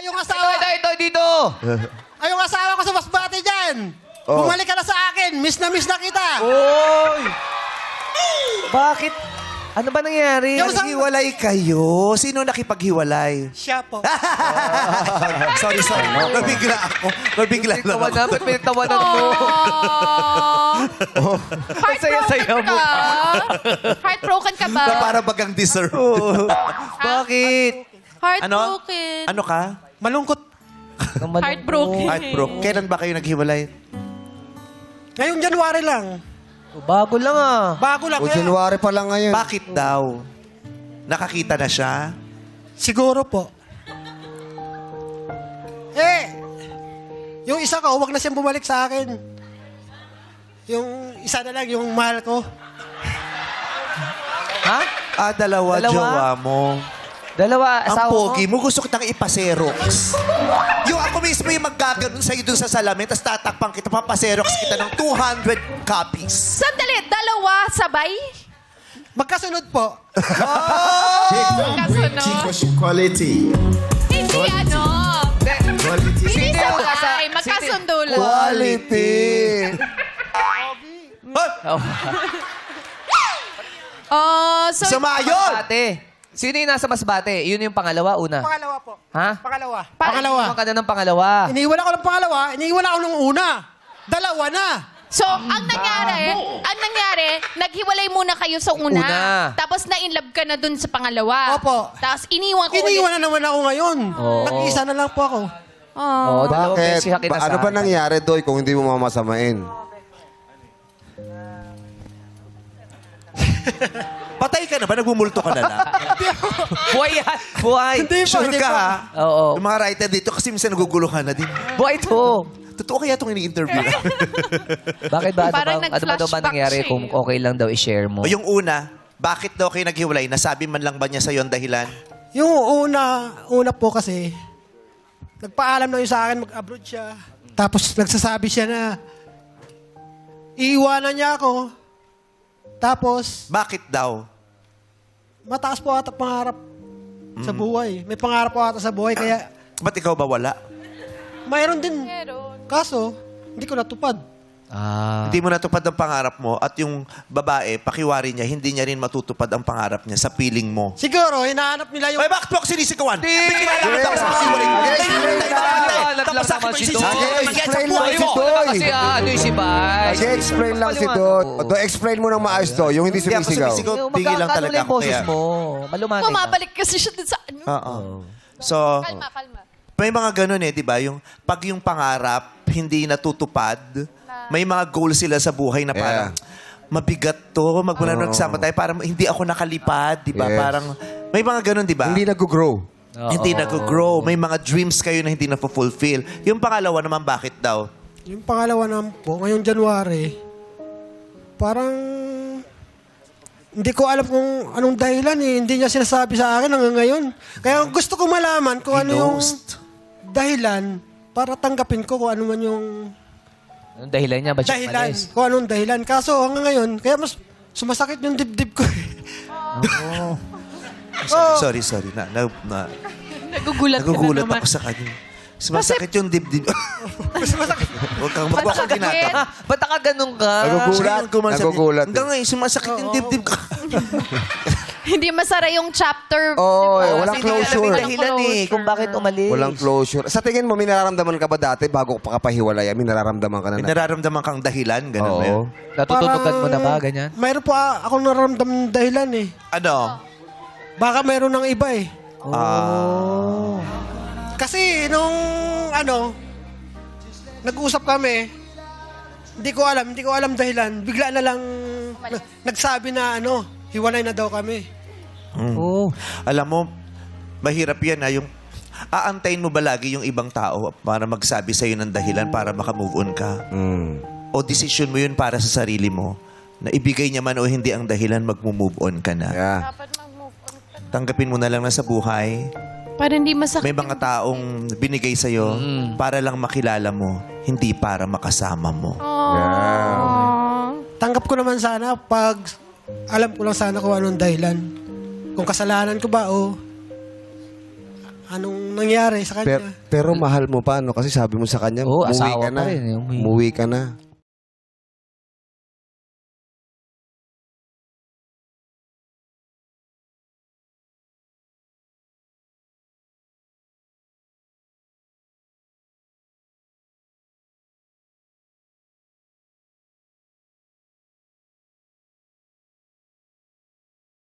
yung asawa... Ito, dito. Ay, yung asawa ko sa Masbate dyan. Bumalik ka na sa akin. Miss na kita. Oy! Bakit? Ano ba nangyari? Yung sa- Naghiwalay kayo. Sino nakipaghiwalay? Siya po. sorry. Nabigla ako. Nabigla lang Pinagtawanan, ako. ba't pinagtawanan mo? Saya-saya Heartbroken mo. ka? Heartbroken ka ba? Na para bagang deserve. Bakit? Heartbroken. Ano ka? Malungkot. Heartbroken. Heartbroken. Kailan ba kayo naghiwalay? Ngayong January lang. Bago lang ah. Bago lang. O, Kaya, January pa lang ngayon. Bakit daw? Nakakita na siya? siguro po. Yung isa ko, huwag na siyang bumalik sa akin. Yung isa na lang, yung mahal ko. Ha? Dalawa, Dalawa? jowa mo. Dalawa, Ang asawa mo? pogi mo, gusto kitang ipaserox. Yung ako mismo yung magkaganon sa'yo dun sa salamin, tapos tatakpang kita, papaserox kita ng 200 copies. Sandali, dalawa sabay? Magkasunod po. Magkasunod? Quality. Hindi ano. Quality. Hindi Sino yung sabay. Magkasundo lang. Quality. So, Sumayon! Masbate. Sino yung nasa Masbate? Yun yung pangalawa, una? Pangalawa po. Ha? Pangalawa. Iniwan ka na ng pangalawa. Iniwan ako ng pangalawa, iniwan ako ng una. Dalawa na. so ang nangyari, naghiwalay muna kayo sa una. Una. Tapos na-inlove ka na dun sa pangalawa. Opo. Tapos iniwan ko Iniwan na naman ako ngayon. Oo. Nag-isa na lang po ako. Oo, dalawang Bakit? beses ka kinasal. Ano ba nangyari, Doy, kung hindi mo mamasamain? Patay ka na ba? Nagbumulto ka na lang? Buhay yan. Buhay. Hindi po, Sure hindi ka, po. ha? Oo. Yung mga writer dito, kasi minsan nagugulo ka na din. Buhay to. Totoo kaya itong ini-interview? Bakit ba? Parang Ano ba daw ba nag-flashback nangyari siya eh. kung okay lang daw i-share mo? O yung una, bakit daw kayo naghiwalay? Nasabi man lang ba niya sa'yo ang dahilan? Yung una po kasi, nagpaalam na yun sa akin, mag-abroad siya. Tapos nagsasabi siya na, iiwanan niya ako. Tapos, Bakit daw? mataas po ata pangarap sa buhay. May pangarap po ata sa buhay, kaya Ba't ikaw ba wala? mayroon din. Meron. Kaso, hindi ko natupad. Hindi mo natupad ang pangarap mo at yung babae, pakiwari niya, hindi niya rin matutupad ang pangarap niya sa piling mo. Siguro, hinahanap nila yung... Ay, bakit mo ako sinisigawan? Bigla lang ako sa pagsiwalay. Tapos sa akin mo isisigawan. Nag-explain lang si Doy. Kasi ano yung si Bay? Nag-explain lang si Doy. Doy, explain mo ng maayos to, yung hindi Hindi ako sumisigaw. sumisigaw. Tingin lang talaga yung ako boses kaya. mo. Malumanay ka. Bumabalik kasi siya dun sa ano. Oo. So, Kalma, kalma. may mga ganun di ba? Yung, pag yung pangarap hindi natutupad, may mga goals sila sa buhay na parang, mabigat to, magmula nung nagsama tayo, parang hindi ako nakalipad, di ba? Yes. Parang, may mga ganun, di ba? Hindi nag-grow. Hindi nag-grow. May mga dreams kayo na hindi na-fulfill. Yung pangalawa naman, bakit daw? Yung pangalawa naman po, ngayong January, parang... Hindi ko alam kung anong dahilan eh. Hindi niya sinasabi sa akin hanggang ngayon. Kaya gusto ko malaman kung ano yung dahilan para tanggapin ko kung ano man yung Anong dahilan niya? Ba't siya dahilan. umalis? Kung anong dahilan. Kaso hanggang ngayon, kaya mas sumasakit yung dibdib ko eh. Sorry. Nagugulat, Nagugulat ka na naman. ako sa kanya. Sumasakit yung dibdib. Huwag kang magwak Masakit. ginagawa. Ba't ka ganun ka? Nagugulat. Hanggang ngayon, sumasakit yung dibdib ko. Hindi masara yung chapter. Oo, Di ba? walang Kasi hindi alam closure. yung Dahilan eh, kung bakit umalis. Walang closure. Sa tingin mo, may nararamdaman ka ba dati bago ka pahiwalay? May nararamdaman ka na May nararamdaman kang dahilan, ganun ba yun? Oo. Natutunugan mo na ba, ganyan? Mayroon po akong nararamdaman ng dahilan eh. Ano? Baka mayroon ng iba eh. Oh. Kasi nung nag-usap kami, hindi ko alam dahilan. Bigla na lang nagsabi na hiwalay na daw kami. Oh. Alam mo, mahirap yan yung aantayin mo ba lagi yung ibang tao para magsabi sa'yo ng dahilan para makamove on ka? O decision mo yun para sa sarili mo na ibigay niya man o hindi ang dahilan, mag-move on ka na. Yeah. Dapat mag-move on ka na. Tanggapin mo na lang na sa buhay, Para hindi masakit. may mga taong binigay sa'yo para lang makilala mo, hindi para makasama mo. Aww. Tanggap ko naman sana pag alam ko lang sana kung anong dahilan. Kung kasalanan ko ba o anong nangyari sa kanya. Pero mahal mo pa, no? Kasi sabi mo sa kanya, Oo, umuwi asawa ka pa na. rin, umuwi. Umuwi ka na.